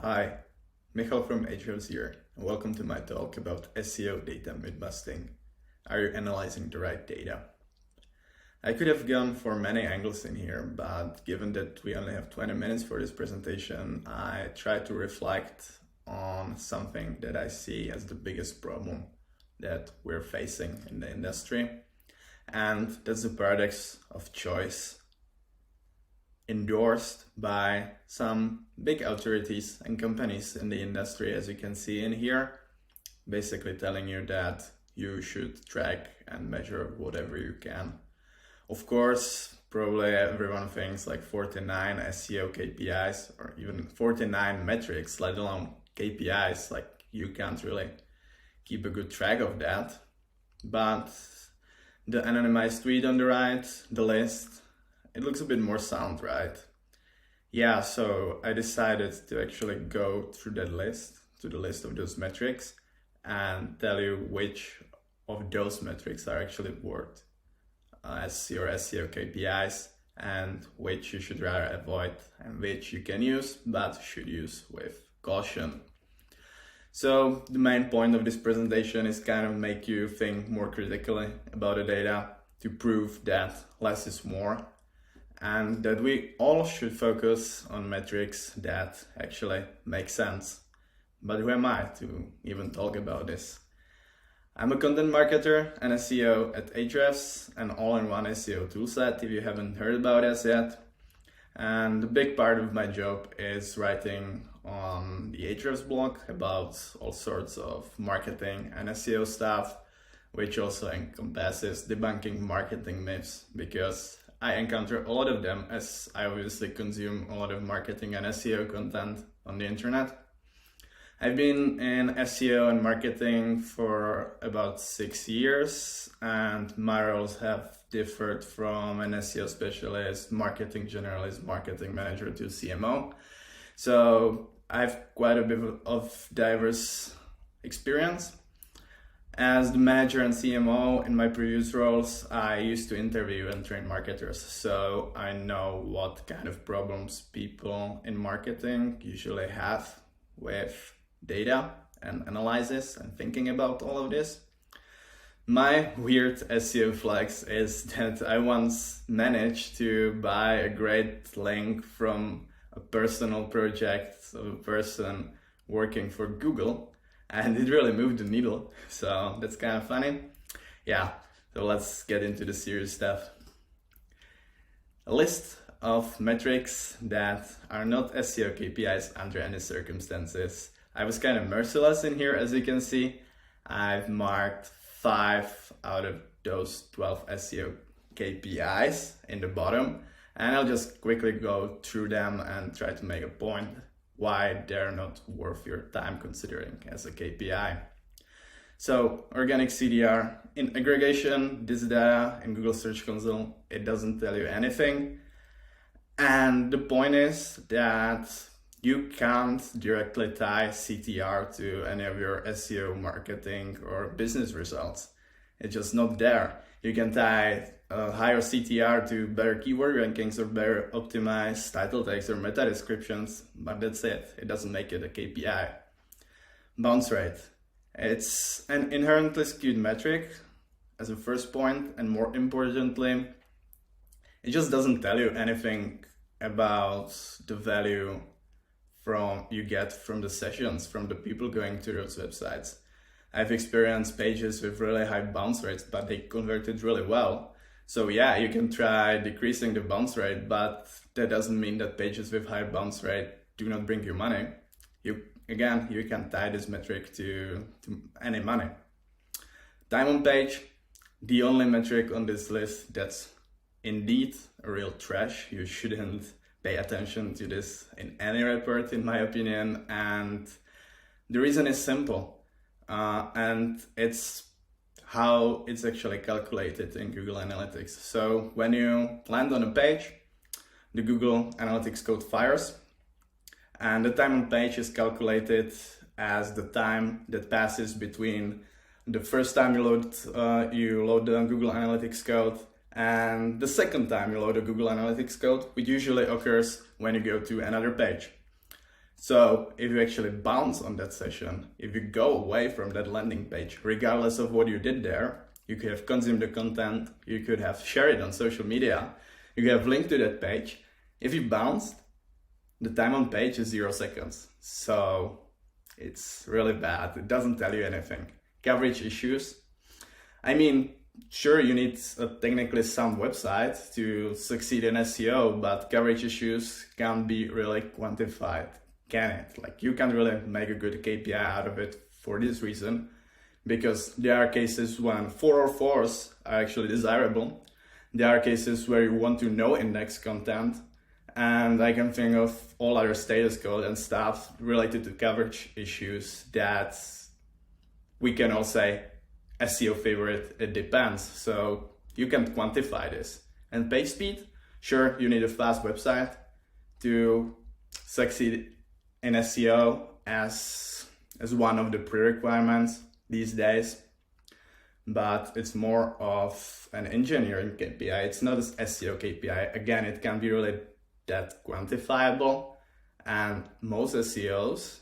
Hi, Michal from Ahrefs here, and welcome to my talk about SEO data myth-busting. Are you analyzing the right data? I could have gone for many angles in here, but given that we only have 20 minutes for this presentation, I try to reflect on something that I see as the biggest problem that we're facing in the industry, and that's the paradox of choice, endorsed by some big authorities and companies in the industry, as you can see in here, basically telling you that you should track and measure whatever you can. Of course, probably everyone thinks like 49 SEO KPIs or even 49 metrics, let alone KPIs, like you can't really keep a good track of that. But the anonymized tweet on the right, the list, it looks a bit more sound, right? Yeah, so I decided to actually go through that list, to the list of those metrics, and tell you which of those metrics are actually worth as your SEO KPIs and which you should rather avoid and which you can use but should use with caution. So the main point of this presentation is kind of make you think more critically about the data to prove that less is more, and that we all should focus on metrics that actually make sense. But who am I to even talk about this? I'm a content marketer and SEO at Ahrefs, an all-in-one SEO toolset if you haven't heard about us yet. And a big part of my job is writing on the Ahrefs blog about all sorts of marketing and SEO stuff, which also encompasses debunking marketing myths, because I encounter a lot of them as I obviously consume a lot of marketing and SEO content on the internet. I've been in SEO and marketing for about 6 years, and my roles have differed from an SEO specialist, marketing generalist, marketing manager to CMO. So I have quite a bit of diverse experience. As the manager and CMO in my previous roles, I used to interview and train marketers, so I know what kind of problems people in marketing usually have with data and analysis and thinking about all of this. My weird SEO flex is that I once managed to buy a great link from a personal project of a person working for Google, and it really moved the needle, so that's kind of funny. Yeah, so let's get into the serious stuff. A list of metrics that are not SEO KPIs under any circumstances. I was kind of merciless in here, as you can see. I've marked 5 out of those 12 SEO KPIs in the bottom, and I'll just quickly go through them and try to make a point why they're not worth your time considering as a KPI. So organic CDR, in aggregation, this data in Google Search Console, it doesn't tell you anything. And the point is that you can't directly tie CTR to any of your SEO marketing or business results. It's just not there. You can tie higher CTR to better keyword rankings or better optimized title tags or meta descriptions, but that's it. It doesn't make it a KPI. Bounce rate. It's an inherently skewed metric as a first point, and more importantly, it just doesn't tell you anything about the value you get from the sessions, from the people going to those websites. I've experienced pages with really high bounce rates, but they converted really well. So yeah, you can try decreasing the bounce rate, but that doesn't mean that pages with high bounce rate do not bring you money. You can tie this metric to any money. Time on page, the only metric on this list that's indeed a real trash. You shouldn't pay attention to this in any report, in my opinion, and the reason is simple, and it's how it's actually calculated in Google Analytics. So when you land on a page, the Google Analytics code fires, and the time on page is calculated as the time that passes between the first time you load the Google Analytics code and the second time you load the Google Analytics code, which usually occurs when you go to another page. So if you actually bounce on that session, if you go away from that landing page, regardless of what you did there, you could have consumed the content, you could have shared it on social media, you could have linked to that page. If you bounced, the time on page is 0 seconds. So it's really bad. It doesn't tell you anything. Coverage issues. I mean, sure, you need a technically sound website to succeed in SEO, but coverage issues can't be really quantified, can it? Like, you can't really make a good KPI out of it for this reason, because there are cases when 404s are actually desirable. There are cases where you want to know index content, and I can think of all other status code and stuff related to coverage issues that we can all say SEO favorite, it depends. So you can quantify this. And page speed, sure, you need a fast website to succeed in SEO as one of the pre-requirements these days, but it's more of an engineering KPI. It's not an SEO KPI. Again, it can be really that quantifiable, and most SEOs,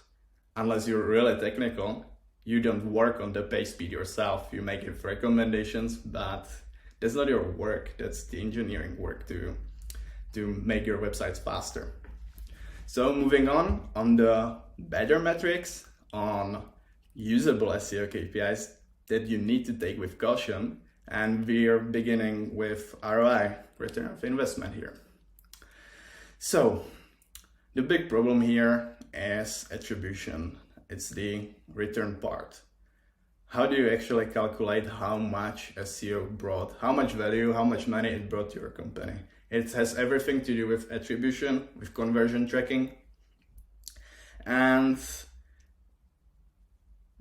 unless you're really technical, you don't work on the page speed yourself. You make it recommendations, but that's not your work. That's the engineering work to make your websites faster. So moving on the better metrics, on usable SEO KPIs that you need to take with caution. And we're beginning with ROI, return of investment here. So the big problem here is attribution. It's the return part. How do you actually calculate how much SEO brought, how much value, how much money it brought to your company? It has everything to do with attribution, with conversion tracking. And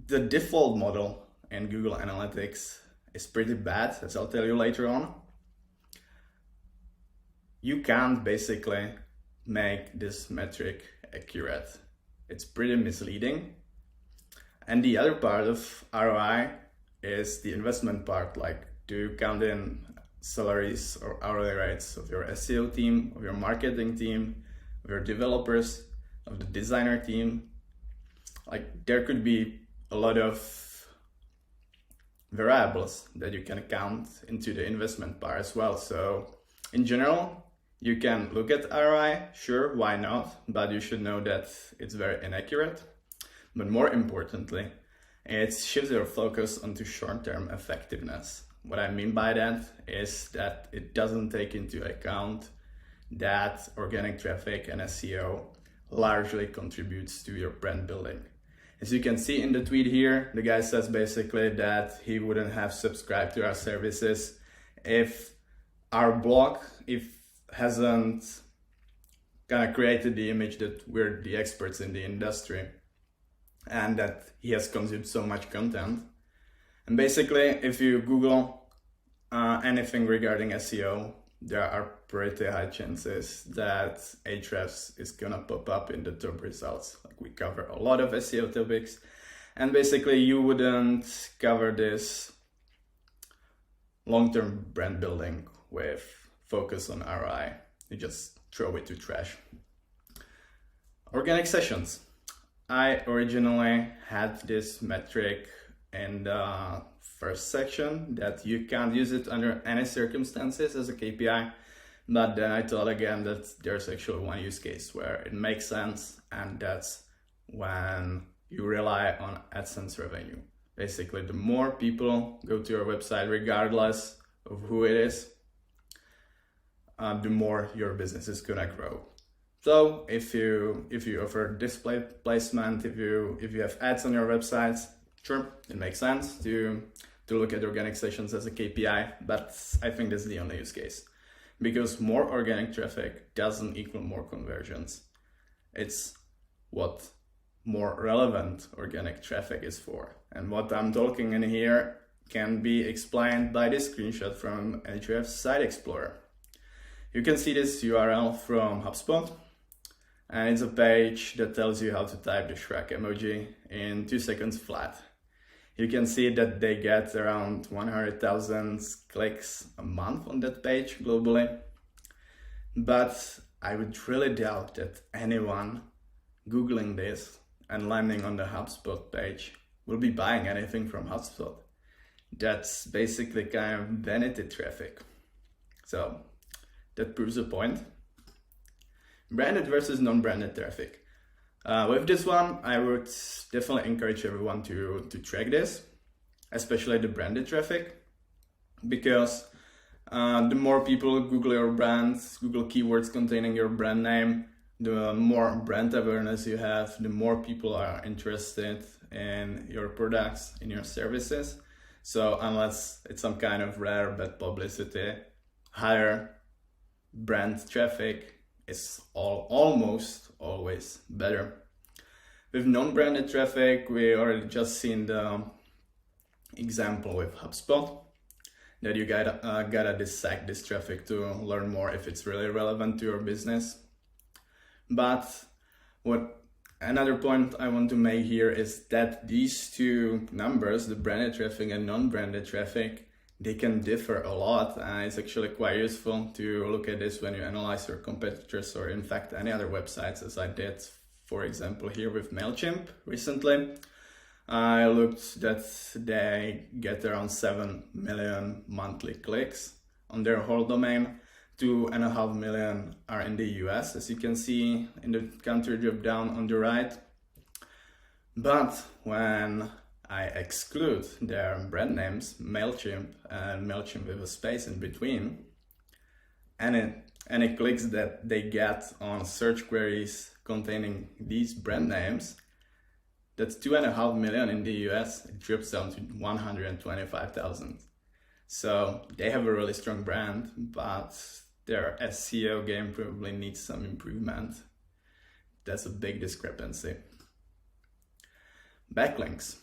the default model in Google Analytics is pretty bad, as I'll tell you later on. You can't basically make this metric accurate. It's pretty misleading. And the other part of ROI is the investment part, like, do you count in salaries or hourly rates of your SEO team, of your marketing team, of your developers, of the designer team? Like, there could be a lot of variables that you can count into the investment part as well. So in general, you can look at ROI, sure, why not? But you should know that it's very inaccurate. But more importantly, it shifts your focus onto short-term effectiveness. What I mean by that is that it doesn't take into account that organic traffic and SEO largely contributes to your brand building. As you can see in the tweet here, the guy says basically that he wouldn't have subscribed to our services if our blog hasn't kind of created the image that we're the experts in the industry and that he has consumed so much content. And basically, if you Google anything regarding SEO, there are pretty high chances that Ahrefs is gonna pop up in the top results. Like, we cover a lot of SEO topics, and basically you wouldn't cover this long-term brand building with focus on ROI. You just throw it to trash. Organic sessions. I originally had this metric in the first section that you can't use it under any circumstances as a KPI, but then I thought again that there's actually one use case where it makes sense, and that's when you rely on AdSense revenue. Basically, the more people go to your website, regardless of who it is, the more your business is gonna grow. So if you offer display placement, if you have ads on your websites, sure, it makes sense to look at organic sessions as a KPI, but I think that's the only use case, because more organic traffic doesn't equal more conversions. It's what more relevant organic traffic is for. And what I'm talking in here can be explained by this screenshot from Ahrefs Site Explorer. You can see this URL from HubSpot, and it's a page that tells you how to type the Shrek emoji in 2 seconds flat. You can see that they get around 100,000 clicks a month on that page globally. But I would really doubt that anyone Googling this and landing on the HubSpot page will be buying anything from HubSpot. That's basically kind of vanity traffic. So that proves a point. Branded versus non-branded traffic. With this one, I would definitely encourage everyone to track this, especially the branded traffic, because the more people Google your brand, Google keywords containing your brand name, the more brand awareness you have, the more people are interested in your products, in your services. So unless it's some kind of rare bad publicity, higher brand traffic is almost always better. With non-branded traffic, we already just seen the example with HubSpot, that you gotta dissect this traffic to learn more if it's really relevant to your business. But another point I want to make here is that these two numbers, the branded traffic and non-branded traffic, they can differ a lot, and it's actually quite useful to look at this when you analyze your competitors or in fact any other websites, as I did, for example, here with MailChimp recently. I looked that they get around 7 million monthly clicks on their whole domain. 2.5 million are in the US, as you can see in the country drop down on the right. But when I exclude their brand names, MailChimp and MailChimp with a space in between, any clicks that they get on search queries containing these brand names, that's 2.5 million in the US, it drops down to 125,000. So they have a really strong brand, but their SEO game probably needs some improvement. That's a big discrepancy. Backlinks.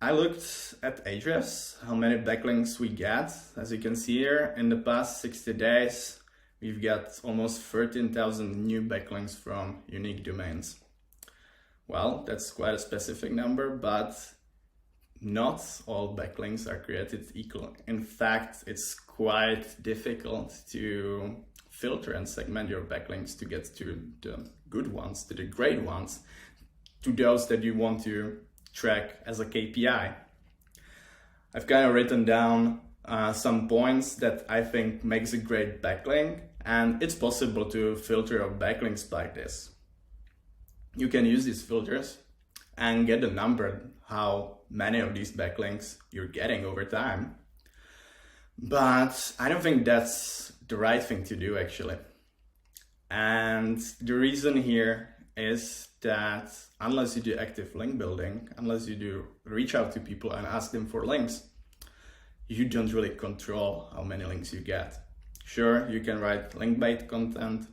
I looked at Ahrefs, how many backlinks we get. As you can see here, in the past 60 days, we've got almost 13,000 new backlinks from unique domains. Well, that's quite a specific number, but not all backlinks are created equal. In fact, it's quite difficult to filter and segment your backlinks to get to the good ones, to the great ones, to those that you want to track as a KPI. I've kind of written down some points that I think makes a great backlink, and it's possible to filter your backlinks like this. You can use these filters and get a number how many of these backlinks you're getting over time. But I don't think that's the right thing to do, actually. And the reason here is that unless you do active link building, unless you do reach out to people and ask them for links, you don't really control how many links you get. Sure, you can write link-bait content,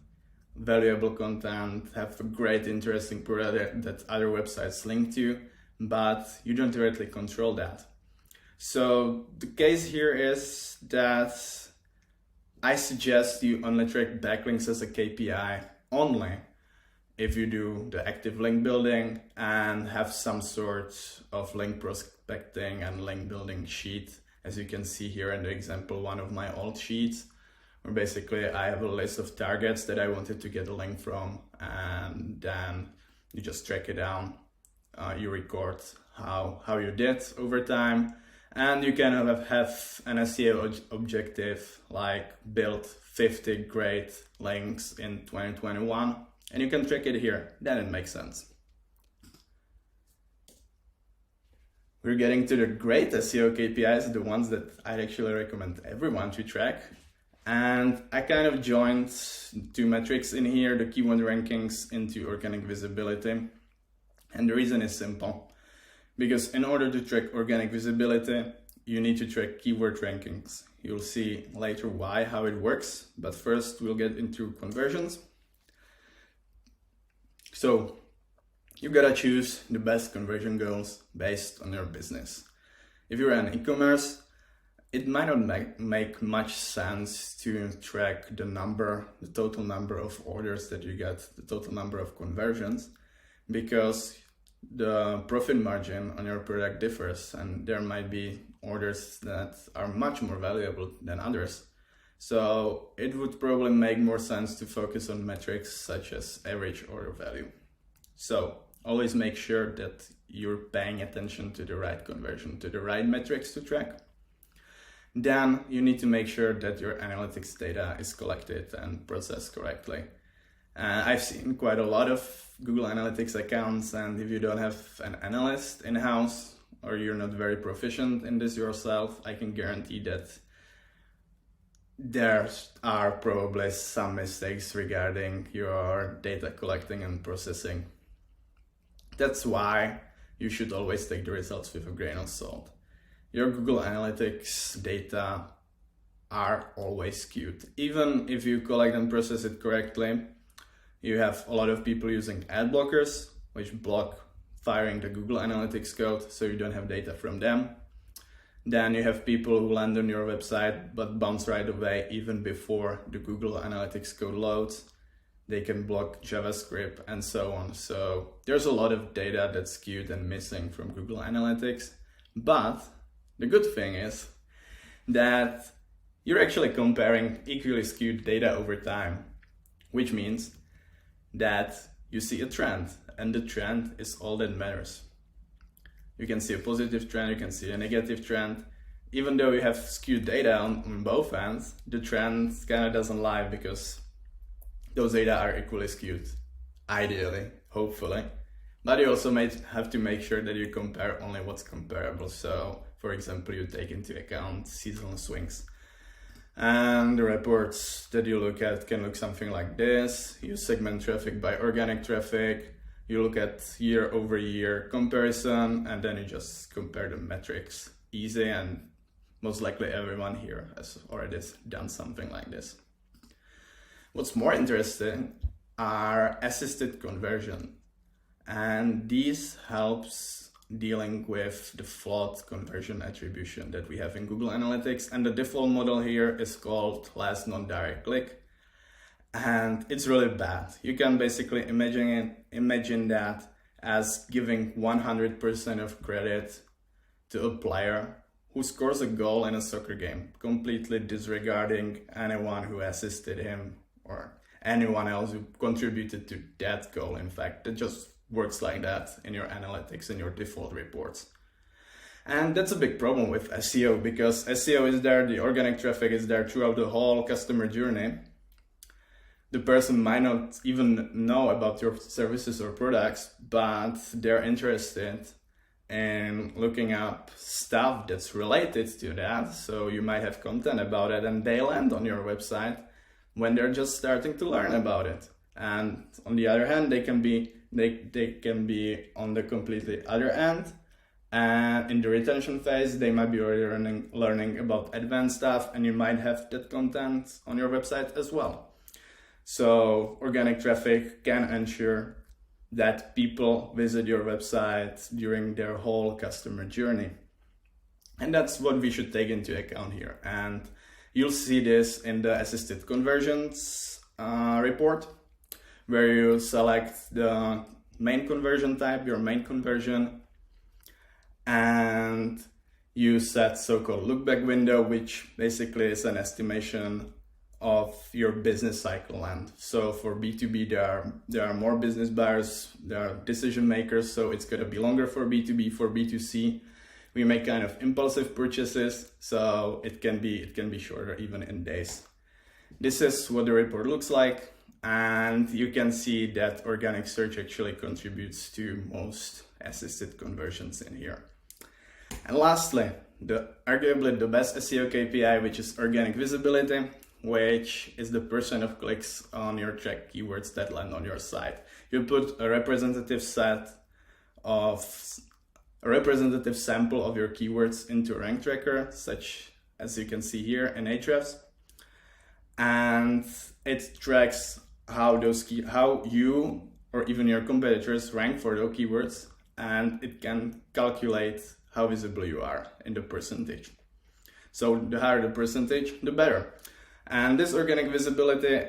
valuable content, have a great, interesting product that other websites link to, but you don't directly control that. So the case here is that I suggest you only track backlinks as a KPI only if you do the active link building and have some sort of link prospecting and link building sheet, as you can see here in the example, one of my old sheets, where basically I have a list of targets that I wanted to get a link from, and then you just track it down. You record how you did over time, and you kind of have an SEO objective like build 50 great links in 2021, and you can track it here. Then it makes sense. We're getting to the great SEO KPIs, the ones that I'd actually recommend everyone to track. And I kind of joined two metrics in here, the keyword rankings into organic visibility. And the reason is simple, because in order to track organic visibility, you need to track keyword rankings. You'll see later how it works, but first we'll get into conversions. So you gotta choose the best conversion goals based on your business. If you're an e-commerce, it might not make much sense to track the total number of orders that you get, the total number of conversions, because the profit margin on your product differs, and there might be orders that are much more valuable than others. So it would probably make more sense to focus on metrics such as average order value. So always make sure that you're paying attention to the right conversion, to the right metrics to track. Then you need to make sure that your analytics data is collected and processed correctly. I've seen quite a lot of Google Analytics accounts, and if you don't have an analyst in-house or you're not very proficient in this yourself, I can guarantee that there are probably some mistakes regarding your data collecting and processing. That's why you should always take the results with a grain of salt. Your Google Analytics data are always skewed. Even if you collect and process it correctly, you have a lot of people using ad blockers, which block firing the Google Analytics code, so you don't have data from them. Then you have people who land on your website but bounce right away even before the Google Analytics code loads. They can block JavaScript and so on. So there's a lot of data that's skewed and missing from Google Analytics. But the good thing is that you're actually comparing equally skewed data over time, which means that you see a trend, and the trend is all that matters. You can see a positive trend, you can see a negative trend. Even though you have skewed data on both ends, the trend kind of doesn't lie because those data are equally skewed, ideally, hopefully. But you also have to make sure that you compare only what's comparable. So, for example, you take into account seasonal swings. And the reports that you look at can look something like this. You segment traffic by organic traffic. You look at year-over-year comparison, and then you just compare the metrics. Easy, and most likely everyone here has already done something like this. What's more interesting are assisted conversion, and this helps dealing with the flawed conversion attribution that we have in Google Analytics. And the default model here is called last non-direct click. And it's really bad. You can basically imagine that as giving 100% of credit to a player who scores a goal in a soccer game, completely disregarding anyone who assisted him or anyone else who contributed to that goal. In fact, it just works like that in your analytics, in your default reports. And that's a big problem with SEO, because SEO is there, the organic traffic is there throughout the whole customer journey. The person might not even know about your services or products, but they're interested in looking up stuff that's related to that. So you might have content about it, and they land on your website when they're just starting to learn about it. And on the other hand, they can be on the completely other end. And in the retention phase, they might be already learning about advanced stuff, and you might have that content on your website as well. So organic traffic can ensure that people visit your website during their whole customer journey. And that's what we should take into account here. And you'll see this in the assisted conversions report, where you select the main conversion type, your main conversion, and you set so-called lookback window, which basically is an estimation of your business cycle length. So for B2B, there are more business buyers, there are decision makers, so it's gonna be longer for B2B. For B2C, we make kind of impulsive purchases, so it can be shorter, even in days. This is what the report looks like, and you can see that organic search actually contributes to most assisted conversions in here. And lastly, arguably the best SEO KPI, which is organic visibility, which is the percent of clicks on your track keywords that land on your site. You put a representative sample of your keywords into a rank tracker, such as you can see here in Ahrefs, and it tracks how you or even your competitors rank for those keywords, and it can calculate how visible you are in the percentage. So the higher the percentage, the better. And this organic visibility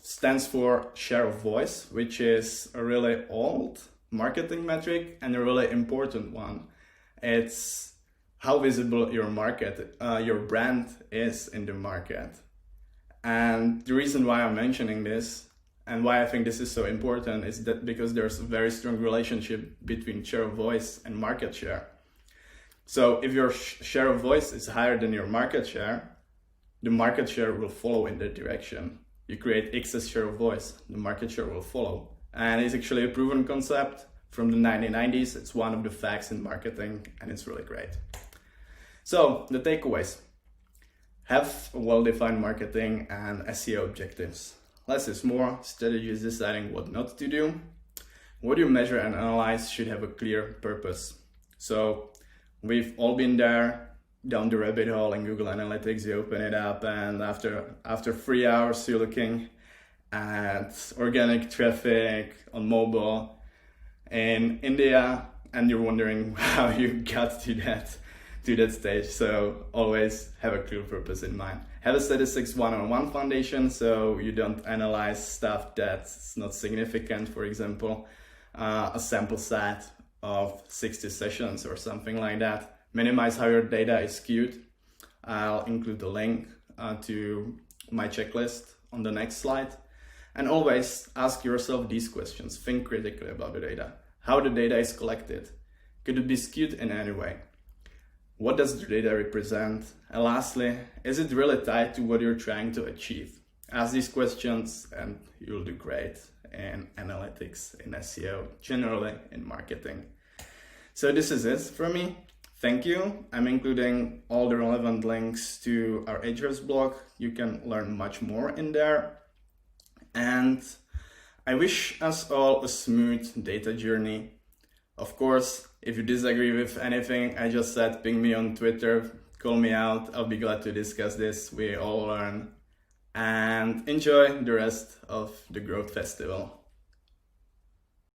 stands for share of voice, which is a really old marketing metric and a really important one. It's how visible your brand is in the market. And the reason why I'm mentioning this And why I think this is so important is that because there's a very strong relationship between share of voice and market share. So if your share of voice is higher than your market share, the market share will follow in that direction. You create excess share of voice, the market share will follow. And it's actually a proven concept from the 1990s. It's one of the facts in marketing, and it's really great. So the takeaways: have a well-defined marketing and SEO objectives. Less is more. Strategy is deciding what not to do. What you measure and analyze should have a clear purpose. So we've all been there, down the rabbit hole in Google Analytics. You open it up, and after 3 hours you're looking at organic traffic on mobile in India, and you're wondering how you got to that stage. So always have a clear purpose in mind. Have a statistics one-on-one foundation, so you don't analyze stuff that's not significant. For example, a sample set of 60 sessions or something like that. Minimize how your data is skewed. I'll include a link to my checklist on the next slide. And always ask yourself these questions. Think critically about the data. How the data is collected. Could it be skewed in any way? What does the data represent? And lastly, is it really tied to what you're trying to achieve? Ask these questions and you'll do great in analytics, in SEO, generally in marketing. So this is it for me. Thank you. I'm including all the relevant links to our Ahrefs blog. You can learn much more in there. And I wish us all a smooth data journey. Of course, if you disagree with anything I just said, ping me on Twitter, call me out. I'll be glad to discuss this. We all learn. And enjoy the rest of the Growth Festival.